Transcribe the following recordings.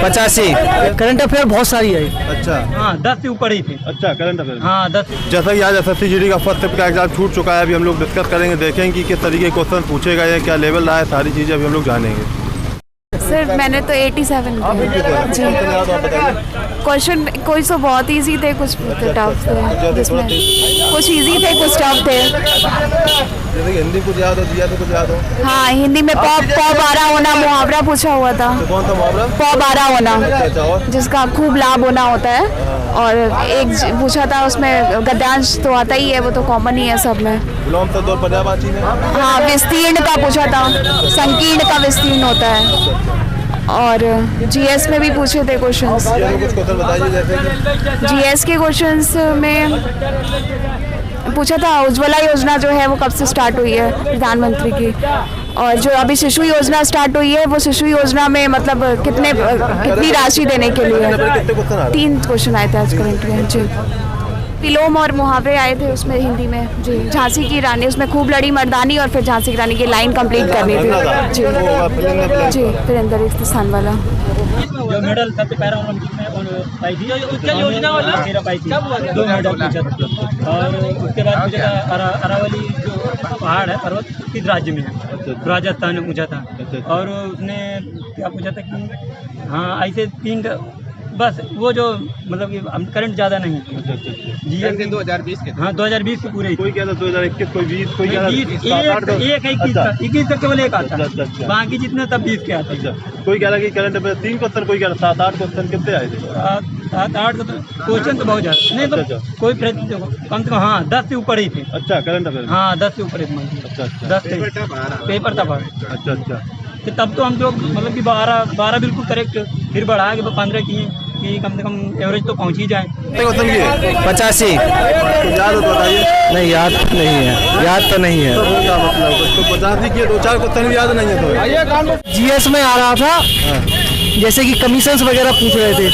85। Current affair बहुत सारी है। अच्छा हाँ 10 से ऊपर ही थे। अच्छा करंट अफेयर। हाँ 10। जैसा कि आज SSC GD का फर्स्ट शिफ्ट का एग्जाम छूट चुका है, अभी हम लोग डिस्कस करेंगे, देखेंगे कि किस तरीके के क्वेश्चन पूछे गए हैं, क्या लेवल रहा है, सारी चीज़ें अभी हम लोग जानेंगे। सर मैंने तो 87 जी। क्वेश्चन कोई तो बहुत इजी थे, कुछ टफ थे, जिसमें कुछ इजी थे कुछ टफ थे। जैसे कि हिंदी कुछ याद हो, दिया तो कुछ याद हो। हाँ हिंदी में पौ बारा होना मुहावरा पूछा हुआ था। तो कौन सा मुहावरा? पौ बारा होना, और जिसका खूब लाभ होना होता है। और एक पूछा था उसमें गद्यांश तो आता ही है, वो तो कॉमन ही है सब में। विलोम शब्द और पर्यायवाची में हाँ विस्तीर्ण का पूछा था, संकीर्ण का विस्तीर्ण होता है। और जीएस में भी पूछे थे क्वेश्चंस। कुछ क्वेश्चन बताइए। जैसे कि जीएस के क्वेश्चंस में पूछा था उज्ज्वला योजना जो है वो कब से स्टार्ट हुई है प्रधानमंत्री की, और जो अभी शिशु योजना स्टार्ट हुई है वो शिशु योजना में मतलब कितनी राशि देने के लिए। 3 क्वेश्चन आए थे आज करंट में जी। विलोम और मुहावरे आए थे उसमें हिंदी में जी। झांसी की रानी, उसमें खूब लड़ी मर्दानी और फिर झांसी की रानी की लाइन कंप्लीट करनी थी जी जी। फिर अंदर एक स्थान वाला जो मेडल सबसे पहला ओलंपिक में पाई थी, क्या योजना वाला मेरा पाई थी 2 मेडल पूछा था। और उसके बाद पूछा था अरावली जो पहाड़ है पर्वत किस राज्य में है, राजस्थान में पूछा था। और उसने क्या पूछा था कि हाँ ऐसे 3 बस वो जो मतलब कि करंट ज़्यादा नहीं है जी। 2020 के हाँ 2020 के पूरे। कोई कहता 2021, कोई 20, कोई 21 का केवल एक आता, बाकी जितने सब 20 के आते। कोई कह रहा कि करंट अफेयर 3 क्वेश्चन, कोई कह रहा 7-8 क्वेश्चन कितने आए थे? 7-8 क्वेश्चन तो बहुत ज़्यादा नहीं, तो कोई कम से कम हाँ 10 से ऊपर ही थे। अच्छा करंट अफेयर। हाँ 10 से ऊपर ही। अच्छा 10 पेपर था। अच्छा अच्छा। तो तब तो हम लोग मतलब कि 12 बिल्कुल करेक्ट, फिर बढ़ा के 15 किए कि कम से कम एवरेज तो पहुंच ही जाए। 85। याद हो तो बताइए। नहीं याद नहीं है, याद तो नहीं है। क्या मतलब तो 85 किए, 2-4 क्वेश्चन भी याद नहीं है तो। जीएस में आ रहा था जैसे कि कमीशंस वगैरह पूछ रहे थे,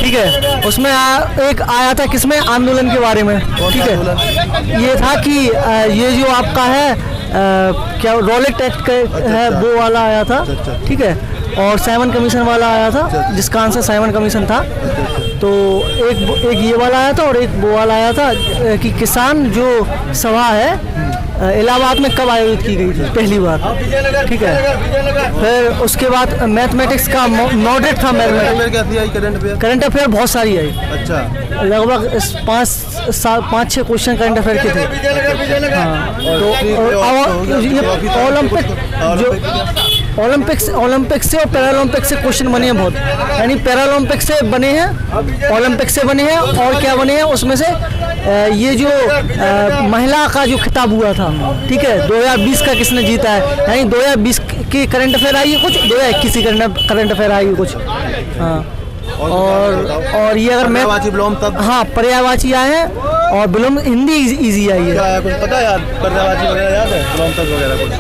ठीक है। उसमें एक आया था किसमें, आंदोलन के बारे में, ठीक है। ये था कि ये जो आपका है क्या रॉलेट एक्ट है वो वाला आया था, ठीक है। और साइमन कमीशन वाला आया था, जिसका आंसर साइमन कमीशन था। तो एक ये वाला आया था और एक वो वाला आया था कि किसान जो सभा है इलाहाबाद में कब आयोजित की गई थी पहली बार, ठीक है। फिर उसके बाद मैथमेटिक्स का मॉडरेट था। करंट अफेयर बहुत सारी आई। अच्छा लगभग 5-6 क्वेश्चन करंट अफेयर के थे। हाँ तो ओलंपिक्स से और पैरालंपिक्स से क्वेश्चन बने हैं बहुत, यानी पैरालंपिक्स से बने हैं, ओलंपिक्स से बने हैं, और क्या बने हैं उसमें से ये जो महिला का जो खिताब हुआ था, ठीक है, 2020 का किसने जीता है, यानी 2020 की करंट अफेयर आई है कुछ, 2021 की करंट अफेयर आई है कुछ। हाँ और ये अगर मैं हाँ पर्यायवाची आए हैं और विलोम हिंदी इजी आई है। क्या कुछ पता है यार, पर्यायवाची वगैरह याद है, विलोम शब्द वगैरह कुछ?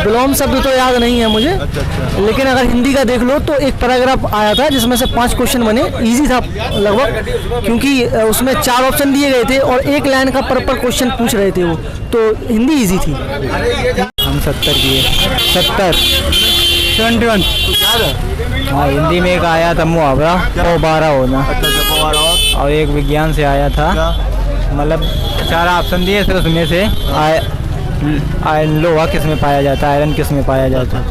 विलोम शब्द तो याद नहीं है मुझे। अच्छा। लेकिन अगर हिंदी का देख लो तो एक पैराग्राफ आया था जिसमें से 5 क्वेश्चन बने, इजी था लगभग, क्योंकि उसमें 4 ऑप्शन दिए गए थे और एक लाइन का पर क्वेश्चन पूछ रहे थे वो, तो हिंदी इजी थी। हम 70 किए। 71 याद है? हाँ हिंदी में एक आया था मुहावरा पौ बारा होना। अच्छा और एक विज्ञान से आया था, मतलब 4 ऑप्शन दिए थे, उसमें से लोहा किस में पाया जाता है, आयरन किस में पाया जाता है।